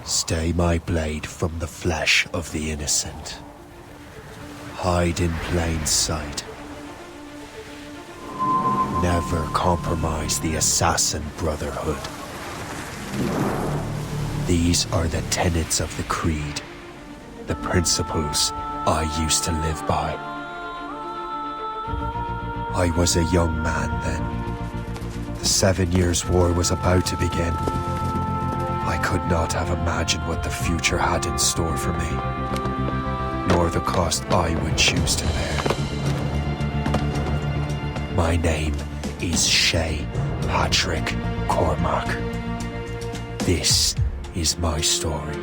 Stay my blade from the flesh of the innocent. Hide in plain sight. Never compromise the Assassin Brotherhood. These are the tenets of the Creed, the principles I used to live by. I was a young man then. The 7 Years' War was about to begin. I could not have imagined what the future had in store for me, nor the cost I would choose to bear. My name is Shay Patrick Cormac. This is my story.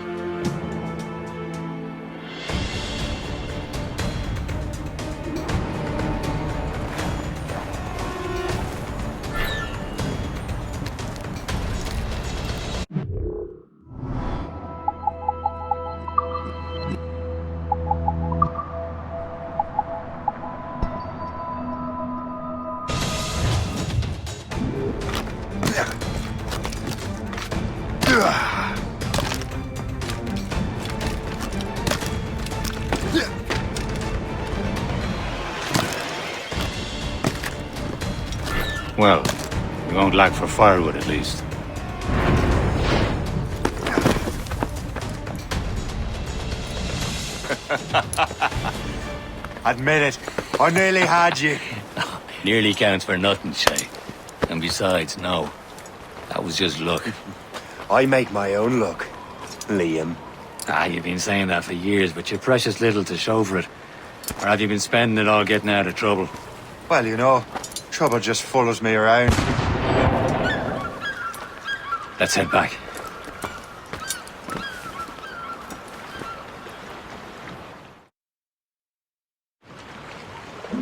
Well, we won't lack for firewood at least. Admit it, I nearly had you. Nearly counts for nothing, Shay. And besides, no. That was just luck. I make my own luck, Liam. You've been saying that for years, but you're precious little to show for it. Or have you been spending it all getting out of trouble? Well, you know, trouble just follows me around. Let's head back.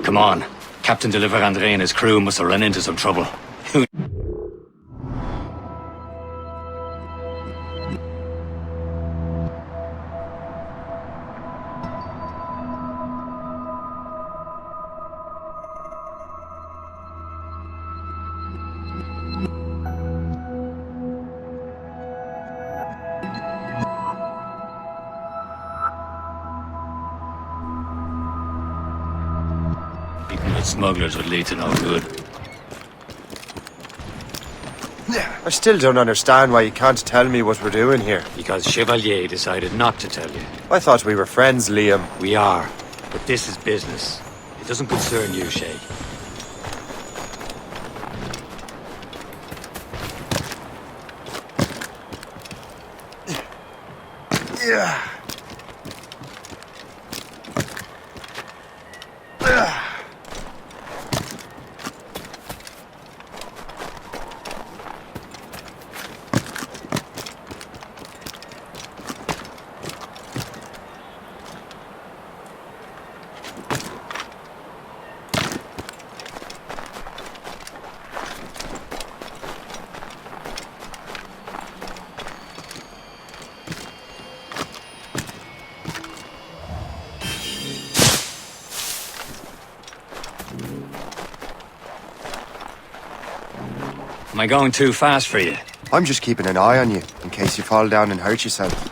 Come on. Captain de Liverandre and his crew must have run into some trouble. Smugglers would lead to no good. I still don't understand why you can't tell me what we're doing here. Because Chevalier decided not to tell you. I thought we were friends, Liam. We are, but this is business. It doesn't concern you, Shay. Yeah. Am I going too fast for you? I'm just keeping an eye on you, in case you fall down and hurt yourself.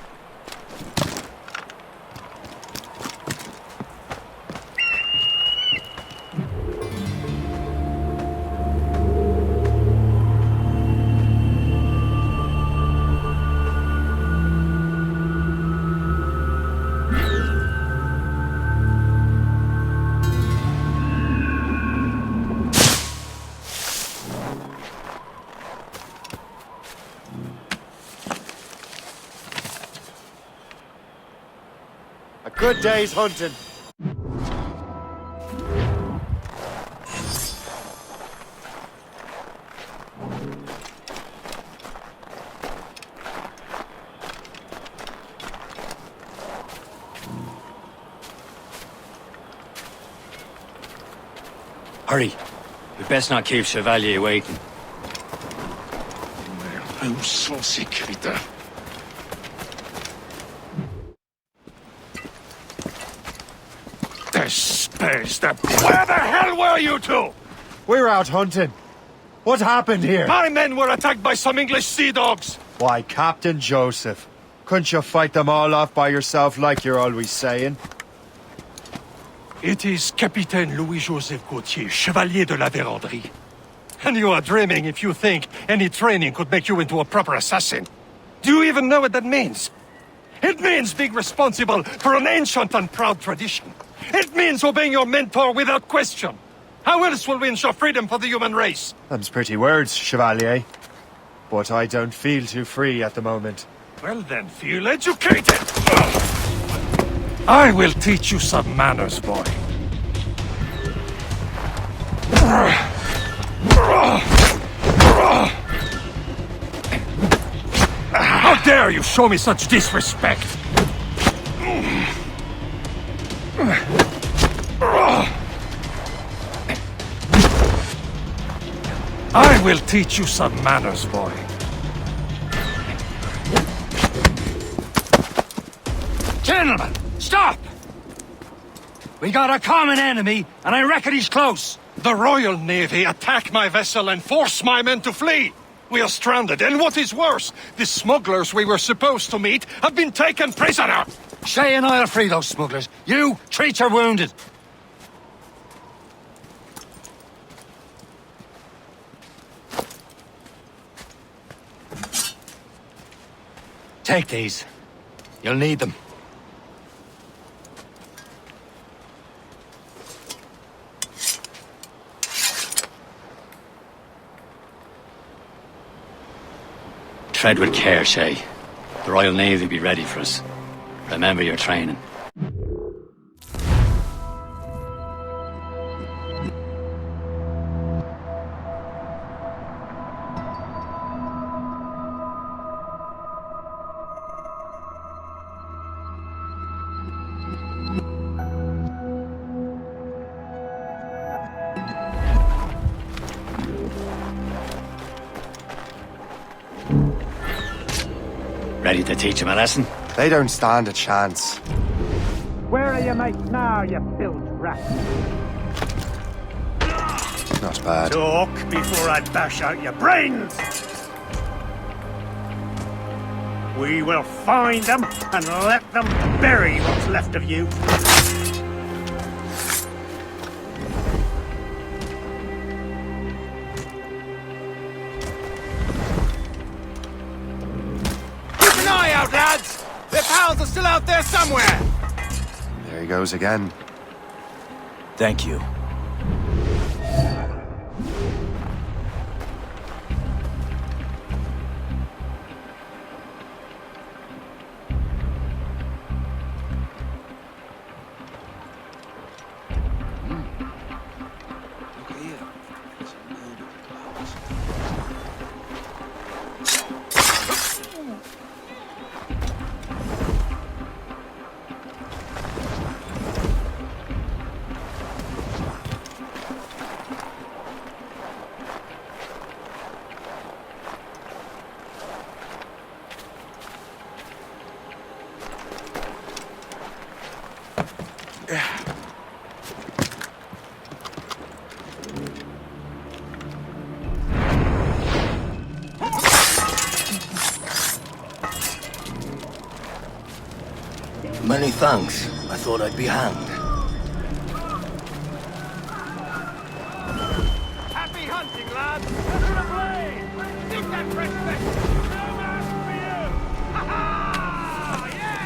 A good day's hunting. Hurry. We'd best not keep Chevalier waiting. I'm so sécuritaire. Where the hell were you two? We're out hunting. What happened here? My men were attacked by some English sea dogs. Why, Captain Joseph. Couldn't you fight them all off by yourself like you're always saying? It is Capitaine Louis-Joseph Gauthier, Chevalier de la Vérendrye. And you are dreaming if you think any training could make you into a proper assassin. Do you even know what that means? It means being responsible for an ancient and proud tradition. It means obeying your mentor without question. How else will we ensure freedom for the human race? Them's pretty words, Chevalier. But I don't feel too free at the moment. Well then, feel educated! I will teach you some manners, boy. How dare you show me such disrespect? I will teach you some manners, boy. Gentlemen, stop! We got a common enemy, and I reckon he's close. The Royal Navy attack my vessel and force my men to flee. We are stranded, and what is worse, the smugglers we were supposed to meet have been taken prisoner. Shay and I'll free those smugglers. You, treat your wounded. Take these. You'll need them. Tread with care, Shay. The Royal Navy will be ready for us. Remember your training. Ready to teach him a lesson? They don't stand a chance. Where are your mates now, you bilge rat? Not bad. Talk before I bash out your brains! We will find them and let them bury what's left of you. Keep an eye out, lads! Their pals are still out there somewhere! There he goes again. Thank you. Many thanks. I thought I'd be hanged. Happy hunting, lads! Look at the blaze! Dig that fresh vegetable! No match for you! Ha ha! Yeah!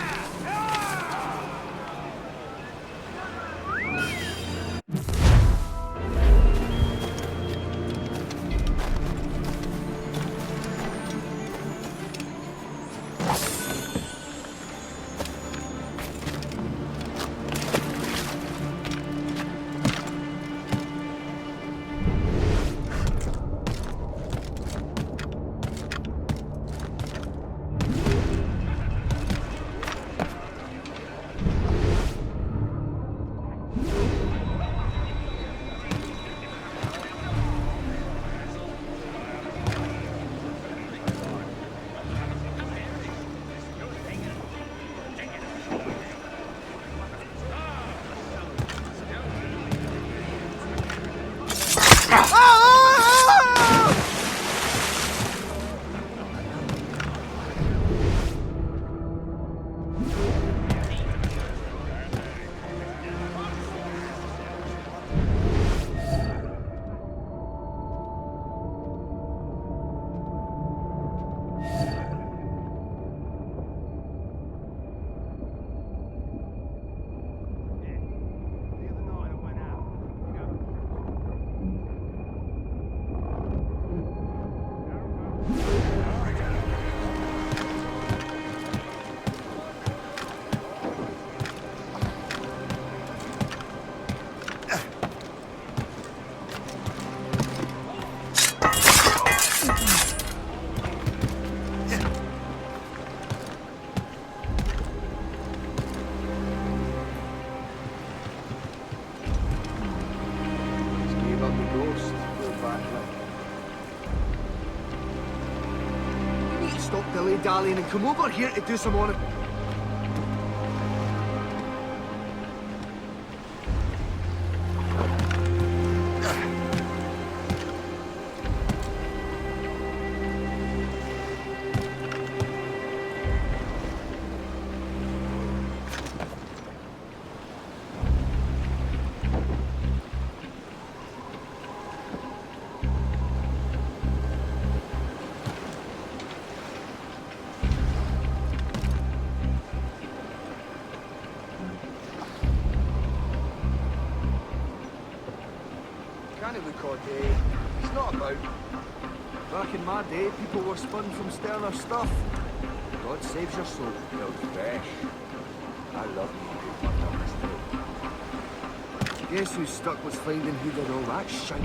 dilly-dallying and come over here to do some honest... Can't look all day. It's not about. Back in my day, people were spun from sterner stuff. God saves your soul. No fresh. I love you. Guess who's stuck was finding who did all that shite.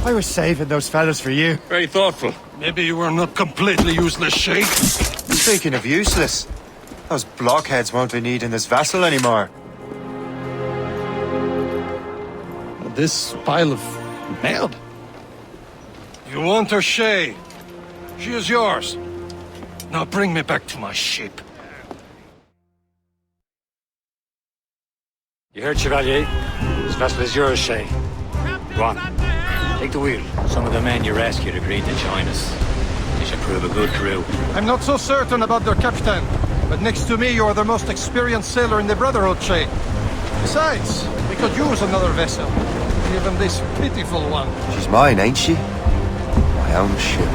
I was saving those fellas for you. Very thoughtful. Maybe you were not completely useless, Sheik. Speaking of useless, those blockheads won't be needing this vessel anymore. This pile of mail. You want her, Shay? She is yours. Now bring me back to my ship. You heard, Chevalier? This vessel is yours, Shay. Go on. Take the wheel. Some of the men you rescued agreed to join us. They should prove a good crew. I'm not so certain about their captain, but next to me, you're the most experienced sailor in the Brotherhood, Shay. Besides, we could use another vessel, even this pitiful one. She's mine, ain't she? My own ship.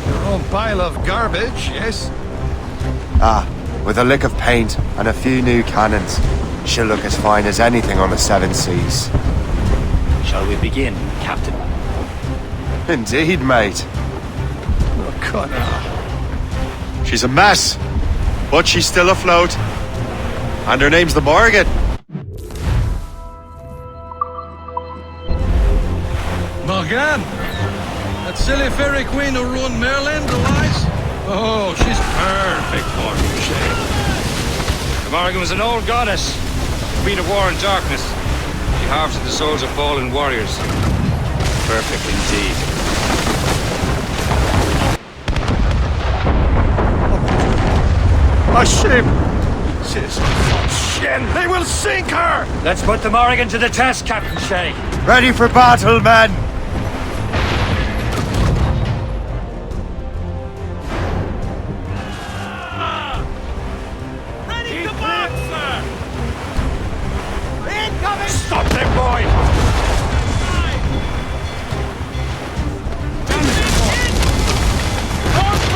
Your own pile of garbage, yes? Ah, with a lick of paint and a few new cannons, she'll look as fine as anything on the seven seas. Shall we begin, Captain? Indeed, mate. Oh, Connor. She's a mess, but she's still afloat. And her name's the Morgan. Morgan? That silly fairy queen who ruined Merlin, the lies? Oh, she's perfect for you, Shay. The Morgan was an old goddess, queen of war and darkness. She harvested the souls of fallen warriors. Perfect indeed. A ship! She's shit! They will sink her! Let's put the Morgan to the test, Captain Shay. Ready for battle, men! Ready to march, sir! Incoming! Stop them, boy!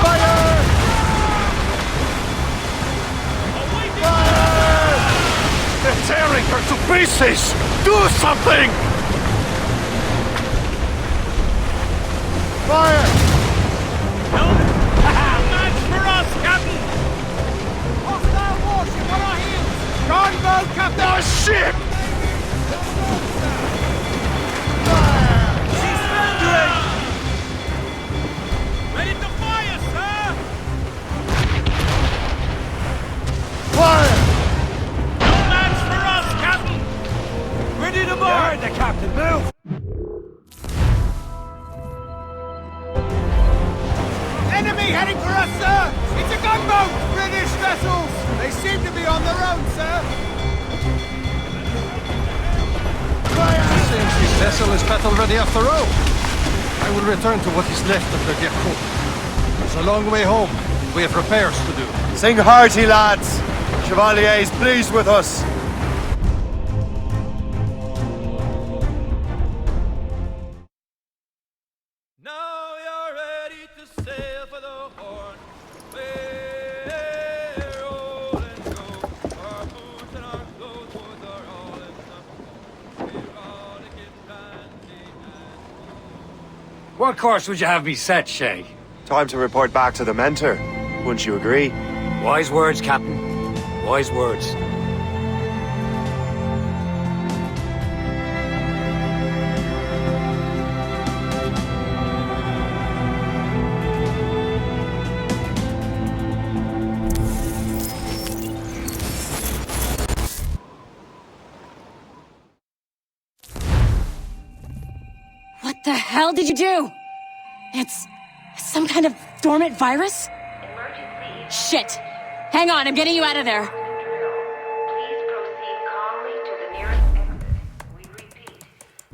Fire! They're tearing her to pieces! Do something! Fire! Match for us, Captain! Hostile warship on our heels! Gunboat, Captain! Our ship! She's surrendering! Ready to fire, sir! Fire! No match for us, Captain! Ready to board! The captain, move! Enemy heading for us, sir! It's a gunboat! British vessels! They seem to be on their own, sir! Seems this vessel is battle ready after all. I will return to what is left of the Gekko. It's a long way home. We have repairs to do. Sing hearty, lads! Chevalier's pleased with us. Now you're ready to sail for the Horn. We're roll and go. Our boots and our clothes both are all enough. We're all getting dandy and What course would you have me set, Shay? Time to report back to the mentor. Wouldn't you agree? Wise words, Captain. Wise words. What the hell did you do? It's some kind of dormant virus? Shit! Hang on, I'm getting you out of there. Please proceed calmly to the nearest exit. We repeat,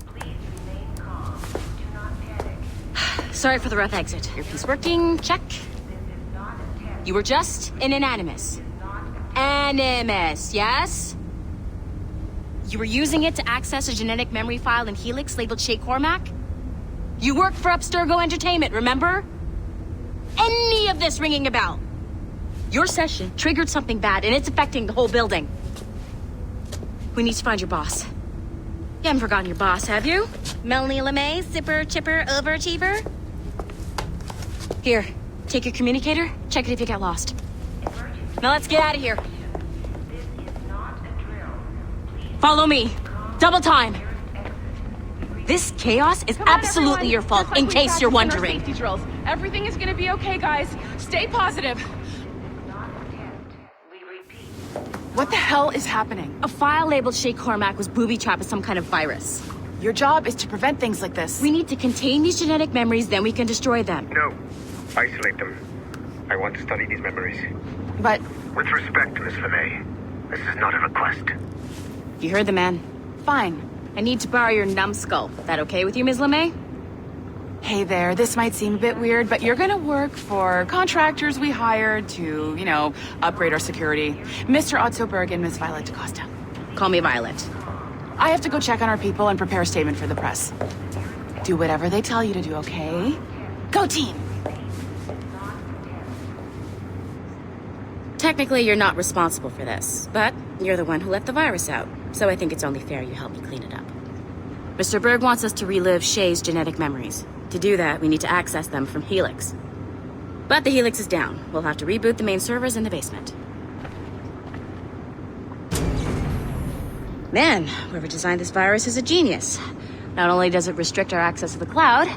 please remain calm. Do not panic. Sorry for the rough exit. Earpiece working, check. This is not a test. You were just in an animus. Animus, yes? You were using it to access a genetic memory file in Helix labeled Shay Cormac? You worked for Abstergo Entertainment, remember? Any of this ringing a bell? Your session triggered something bad, and it's affecting the whole building. We need to find your boss. You haven't forgotten your boss, have you? Melanie LeMay, zipper, chipper, overachiever? Here, take your communicator, check it if you get lost. Now let's get out of here. This is not a drill. Please Follow me. Double time. This chaos is absolutely your fault, in case you're wondering. Safety drills. Everything is gonna be okay, guys. Stay positive. not a test. We repeat. What the hell is happening? A file labeled Shay Cormac was booby-trapped with some kind of virus. Your job is to prevent things like this. We need to contain these genetic memories, then we can destroy them. No. Isolate them. I want to study these memories. But With respect, Miss LeMay, this is not a request. You heard the man. Fine. I need to borrow your numbskull. That okay with you, Ms. LeMay? Hey there, this might seem a bit weird, but you're gonna work for contractors we hired to, upgrade our security. Mr. Otto Berg and Ms. Violet DaCosta. Call me Violet. I have to go check on our people and prepare a statement for the press. Do whatever they tell you to do, okay? Go team! Technically, you're not responsible for this, but you're the one who let the virus out, so I think it's only fair you help me clean it up. Mr. Berg wants us to relive Shay's genetic memories. To do that, we need to access them from Helix. But the Helix is down. We'll have to reboot the main servers in the basement. Man, whoever designed this virus is a genius. Not only does it restrict our access to the cloud,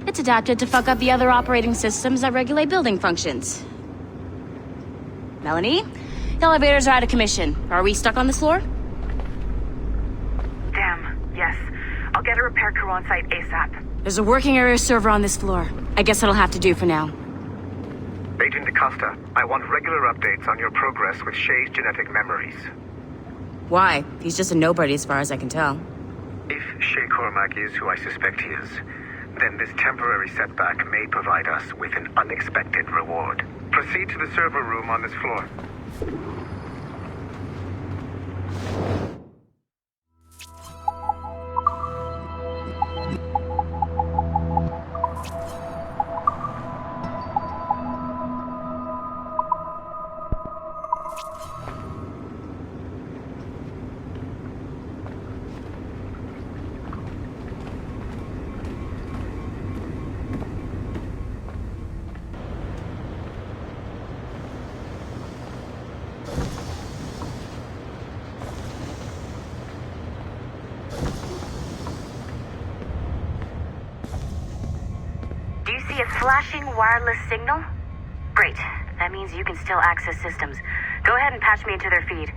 it's adapted to fuck up the other operating systems that regulate building functions. Melanie? The elevators are out of commission. Are we stuck on this floor? Damn, yes. I'll get a repair crew on site ASAP. There's a working area server on this floor. I guess that'll have to do for now. Agent DaCosta, I want regular updates on your progress with Shay's genetic memories. Why? He's just a nobody as far as I can tell. If Shay Cormac is who I suspect he is, then this temporary setback may provide us with an unexpected reward. Proceed to the server room on this floor. See a flashing wireless signal? Great. That means you can still access systems. Go ahead and patch me into their feed.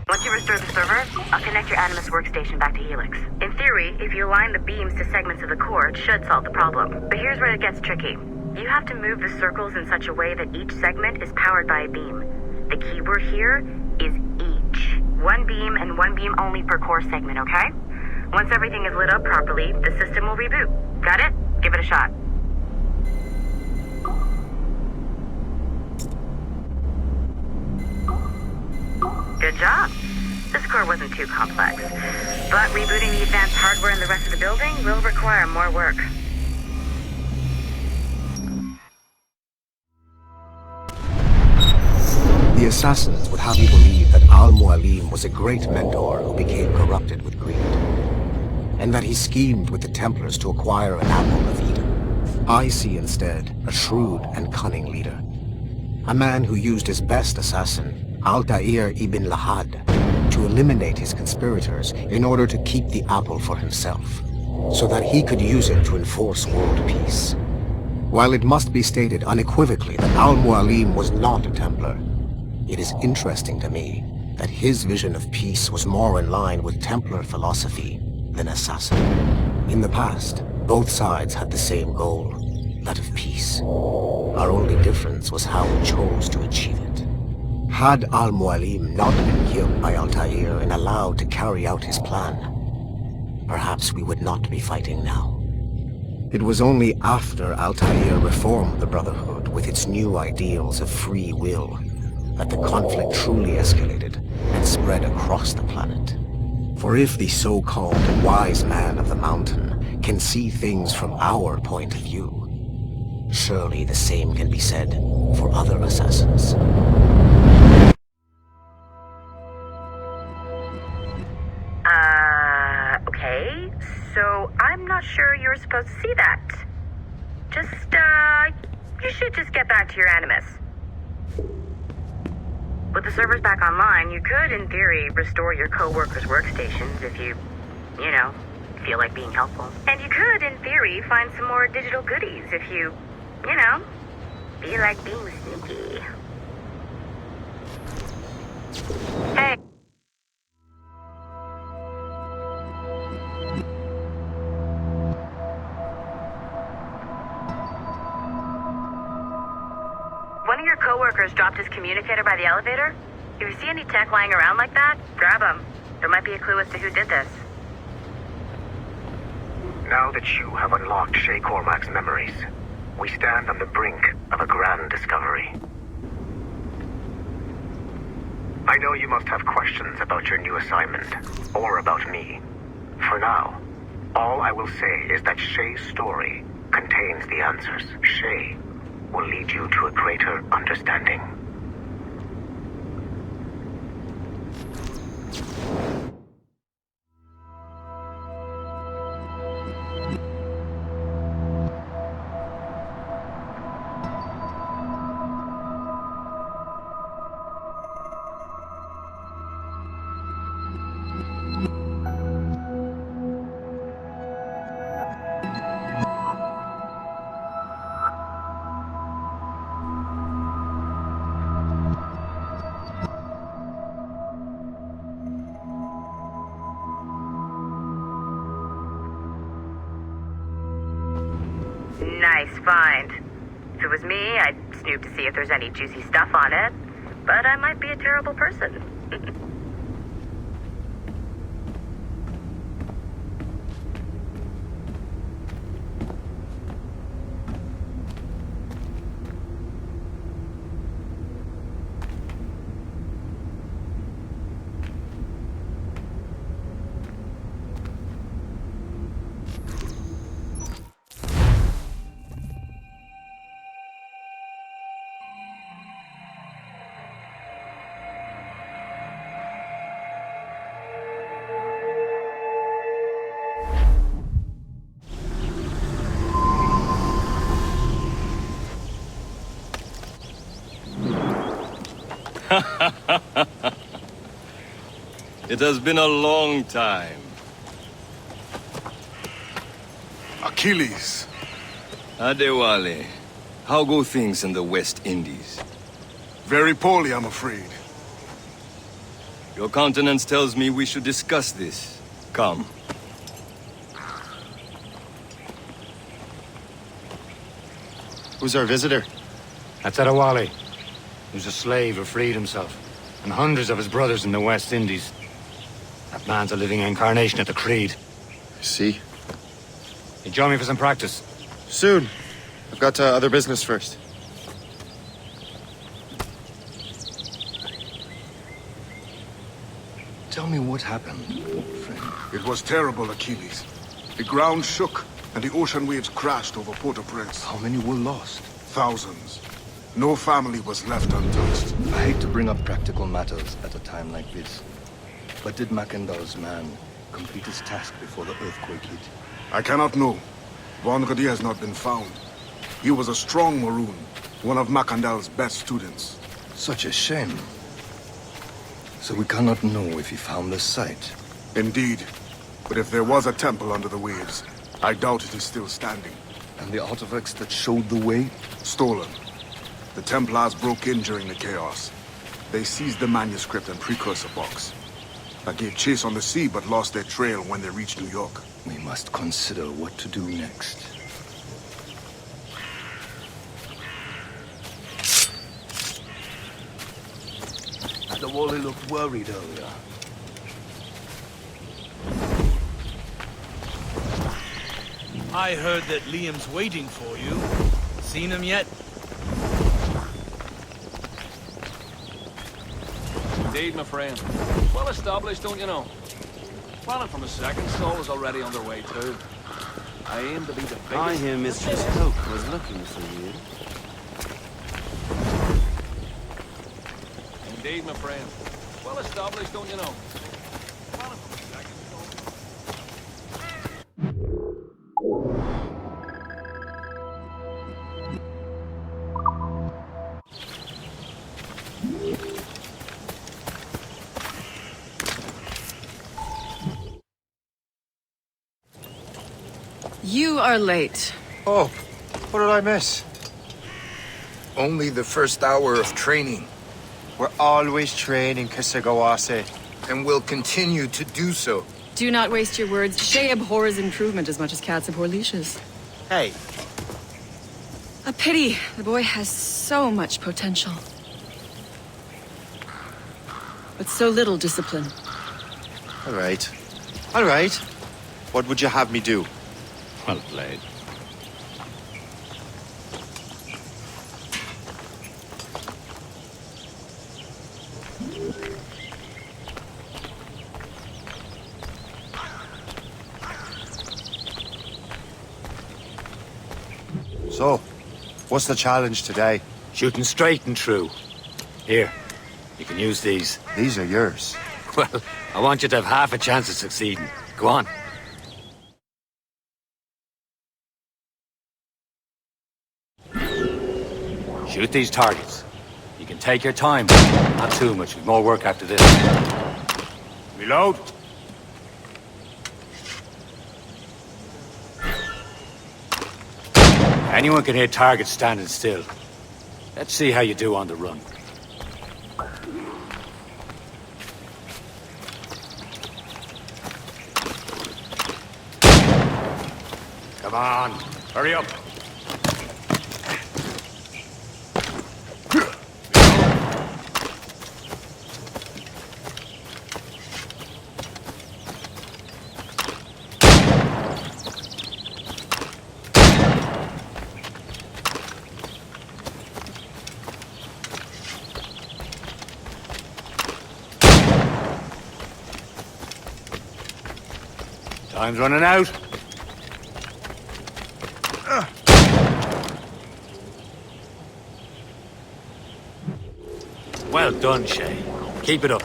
Once you restore the server, I'll connect your Animus workstation back to Helix. In theory, if you align the beams to segments of the core, it should solve the problem. But here's where it gets tricky. You have to move the circles in such a way that each segment is powered by a beam. The keyword here is each. One beam and one beam only per core segment, okay? Once everything is lit up properly, the system will reboot. Got it? Give it a shot. Good job. This core wasn't too complex, but rebooting the advanced hardware in the rest of the building will require more work. The assassins would have you believe that Al-Mualim was a great mentor who became corrupted with greed, and that he schemed with the Templars to acquire an apple of Eden. I see instead a shrewd and cunning leader, a man who used his best assassin, Altair ibn Lahad, to eliminate his conspirators in order to keep the apple for himself, so that he could use it to enforce world peace. While it must be stated unequivocally that Al-Mualim was not a Templar, it is interesting to me that his vision of peace was more in line with Templar philosophy than assassin. In the past, both sides had the same goal, that of peace. Our only difference was how we chose to achieve it. Had Al-Mualim not been killed by Altair and allowed to carry out his plan, perhaps we would not be fighting now. It was only after Altair reformed the Brotherhood with its new ideals of free will that the conflict truly escalated and spread across the planet. For if the so-called wise man of the mountain can see things from our point of view, surely the same can be said for other assassins. Okay, so I'm not sure you're supposed to see that. You should just get back to your Animus. With the servers back online, you could, in theory, restore your co-workers' workstations if you feel like being helpful. And you could, in theory, find some more digital goodies if you feel like being sneaky. Hey. One of your coworkers dropped his communicator by the elevator. If you see any tech lying around like that, grab them. There might be a clue as to who did this. Now that you have unlocked Shay Cormac's memories, we stand on the brink of a grand discovery. I know you must have questions about your new assignment, or about me. For now, all I will say is that Shay's story contains the answers. Shay will lead you to a greater understanding. Nice find. If it was me, I'd snoop to see if there's any juicy stuff on it. But I might be a terrible person. It has been a long time. Achilles. Adewale, how go things in the West Indies? Very poorly, I'm afraid. Your countenance tells me we should discuss this. Come. Who's our visitor? That's Adewale. He was a slave who freed himself, and hundreds of his brothers in the West Indies. That man's a living incarnation of the Creed. I see. You join me for some practice? Soon. I've got other business first. Tell me what happened, friend. It was terrible, Achilles. The ground shook, and the ocean waves crashed over Port-au-Prince. How many were lost? Thousands. No family was left untouched. I hate to bring up practical matters at a time like this. But did Macandal's man complete his task before the earthquake hit? I cannot know. Vongadi has not been found. He was a strong Maroon, one of Macandal's best students. Such a shame. So we cannot know if he found the site. Indeed. But if there was a temple under the waves, I doubt it is still standing. And the artifacts that showed the way? Stolen. The Templars broke in during the chaos. They seized the manuscript and precursor box. I gave chase on the sea, but lost their trail when they reached New York. We must consider what to do next. Adewale looked worried earlier. I heard that Liam's waiting for you. Seen him yet? Indeed, my friend. Well established, don't you know? Planning for my second stall is already underway, too. I aim to be the biggest... I hear Mistress Hoke was looking for you. Indeed, my friend. Well established, don't you know? Planning for my second stall... You are late. Oh, what did I miss? Only the first hour of training. We're always training, Kisagawase. And will continue to do so. Do not waste your words. Shay abhors improvement as much as cats abhor leashes. Hey. A pity. The boy has so much potential. With so little discipline. All right. All right. What would you have me do? Well played. So, what's the challenge today? Shooting straight and true. Here, you can use these. These are yours. Well, I want you to have half a chance of succeeding. Go on. Shoot these targets. You can take your time, but not too much. We've more work after this. Reload. Anyone can hit targets standing still. Let's see how you do on the run. Come on, hurry up. Time's running out. Well done, Shay. Keep it up.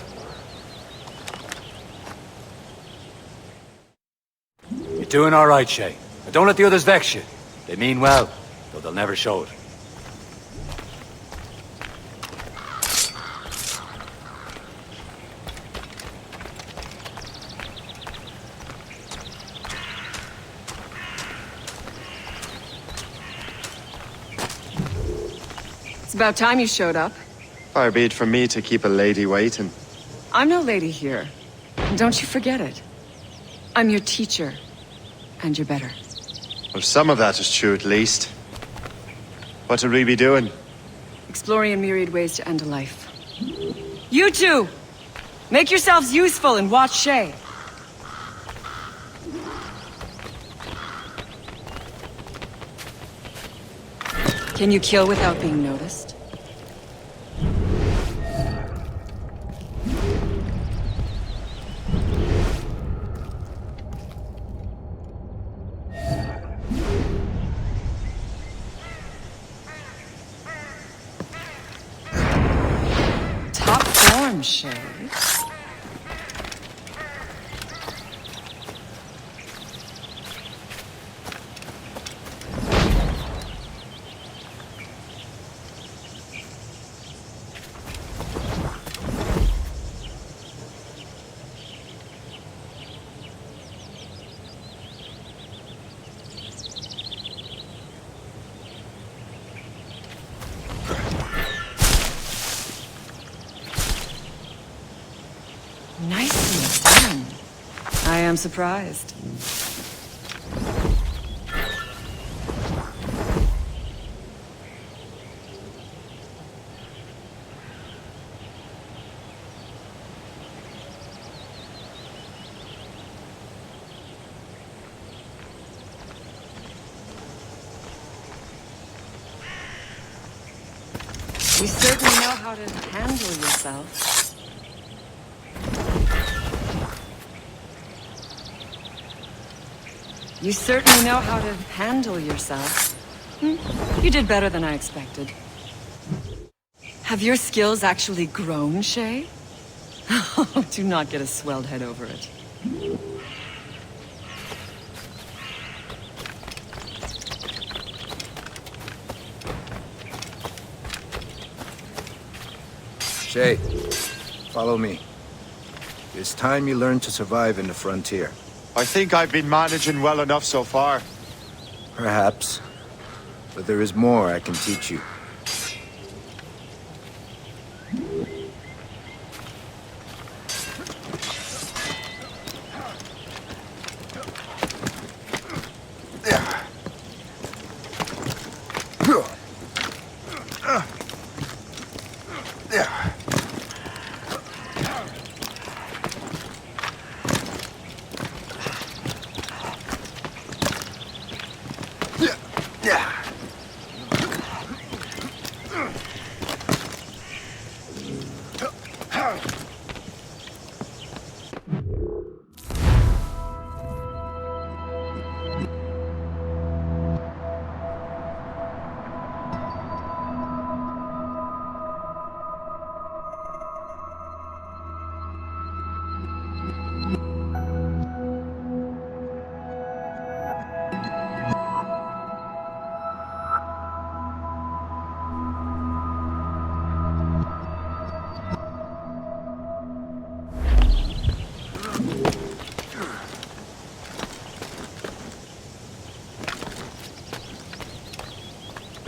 You're doing all right, Shay. But don't let the others vex you. They mean well, though they'll never show it. It's about time you showed up. Far be it from me to keep a lady waiting. I'm no lady here. Don't you forget it. I'm your teacher. And you're better. Well, some of that is true at least. What would we be doing? Exploring a myriad ways to end a life. You two! Make yourselves useful and watch Shay. Can you kill without being noticed? Top form, Shay. Nicely done. I am surprised. You certainly know how to handle yourself. You certainly know how to handle yourself. You did better than I expected. Have your skills actually grown, Shay? Do not get a swelled head over it. Shay, follow me. It's time you learn to survive in the frontier. I think I've been managing well enough so far. Perhaps. But there is more I can teach you.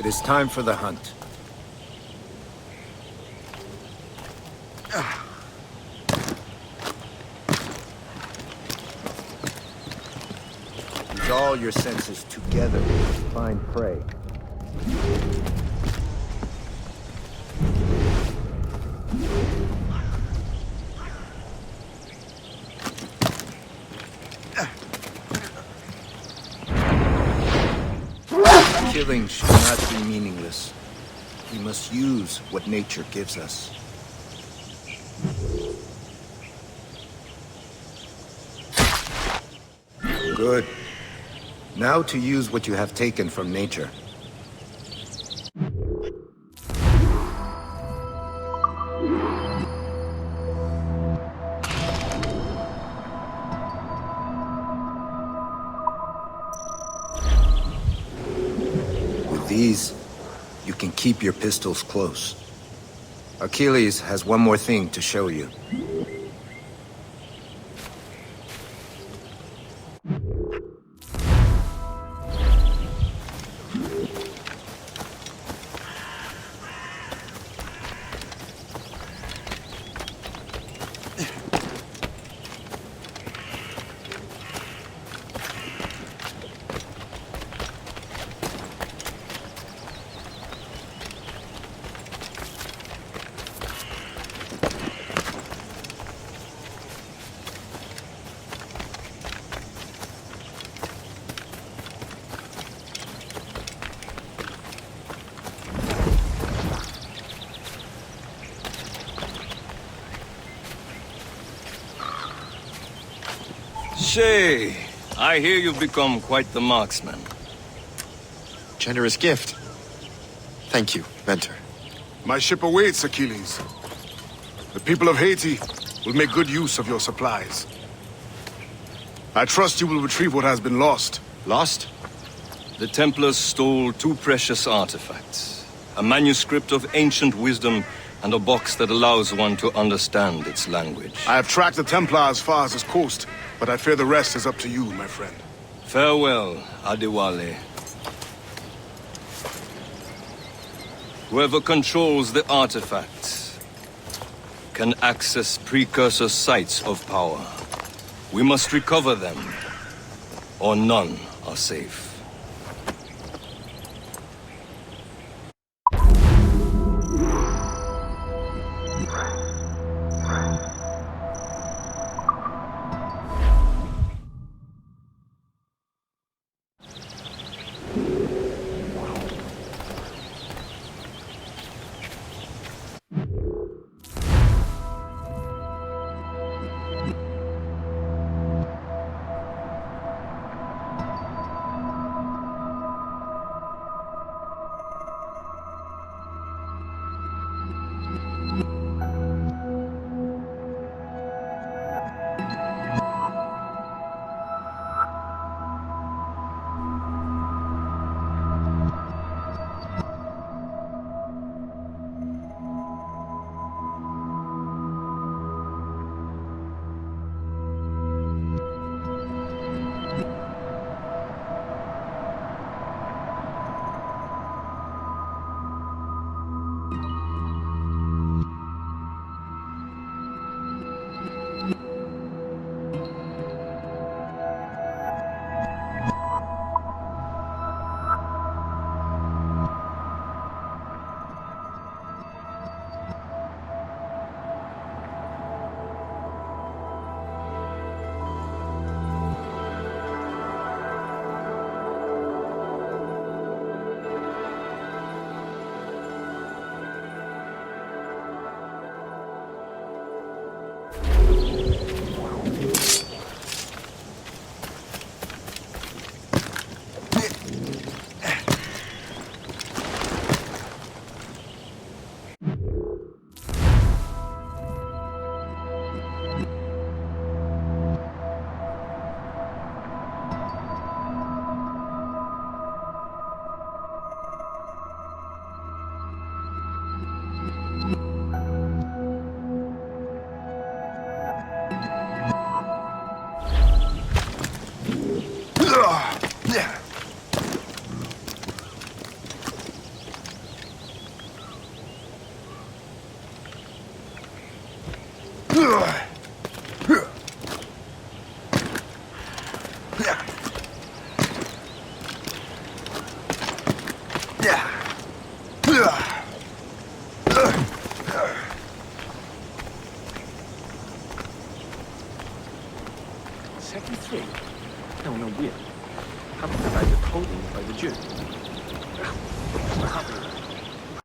It is time for the hunt. Use all your senses together to find prey. Killing should not be meaningless. We must use what nature gives us. Good. Now to use what you have taken from nature. With these, you can keep your pistols close. Achilles has one more thing to show you. Shay, I hear you've become quite the marksman. Generous gift. Thank you, Mentor. My ship awaits, Achilles. The people of Haiti will make good use of your supplies. I trust you will retrieve what has been lost. Lost? The Templars stole 2 precious artifacts. A manuscript of ancient wisdom and a box that allows one to understand its language. I have tracked the Templar as far as this coast, but I fear the rest is up to you, my friend. Farewell, Adewale. Whoever controls the artifacts can access precursor sites of power. We must recover them, or none are safe. Second three? No, weird. Haven't divided the total by the Jew. I'm happy with that.